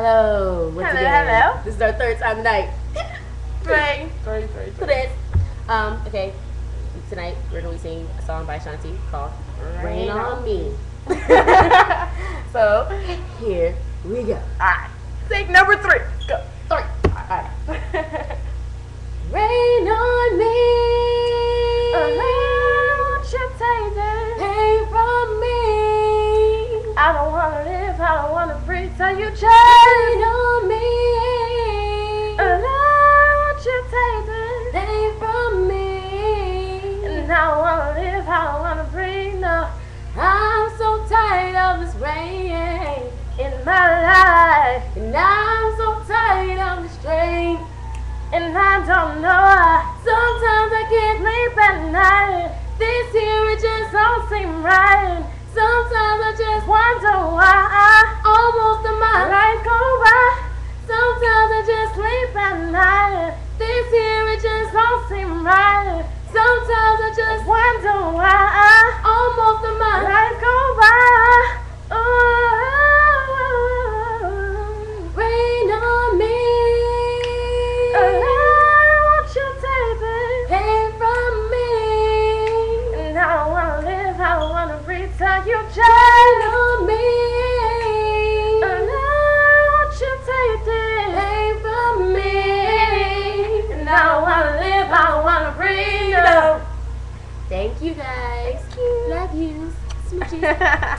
Hello. Once Hello, again. hello. This is our third time tonight. Three. Three. Okay. Tonight we're going to be singing a song by Shani called Rain on Me. So, here we go. alright. Take number 3. Go. 3. Alright. Rain on me. Won't you take it? Pain from me. I don't wanna live, I don't wanna breathe till you change. Rain on me. Won't you take it? Pain from me. And I don't wanna live, I don't wanna breathe, no. I'm so tired of this rain In my life, and I'm so tired of the strain. and I don't know why. Sometimes I can't Sleep at night, this here it just don't seem right. sometimes I just Wonder why almost a mile. life go by. Sometimes I just Sleep at night, this here it just don't seem right. sometimes I just Wonder why almost a mile. life go by. Rain on me. Won't you take it? Pain from me. And I don't wanna live, I don't wanna breathe till you Rain change. on me. Won't you take it? Pain from me. And I don't wanna live, I don't wanna breathe. No. Thank you guys. Thank you. Love you. Smoochies.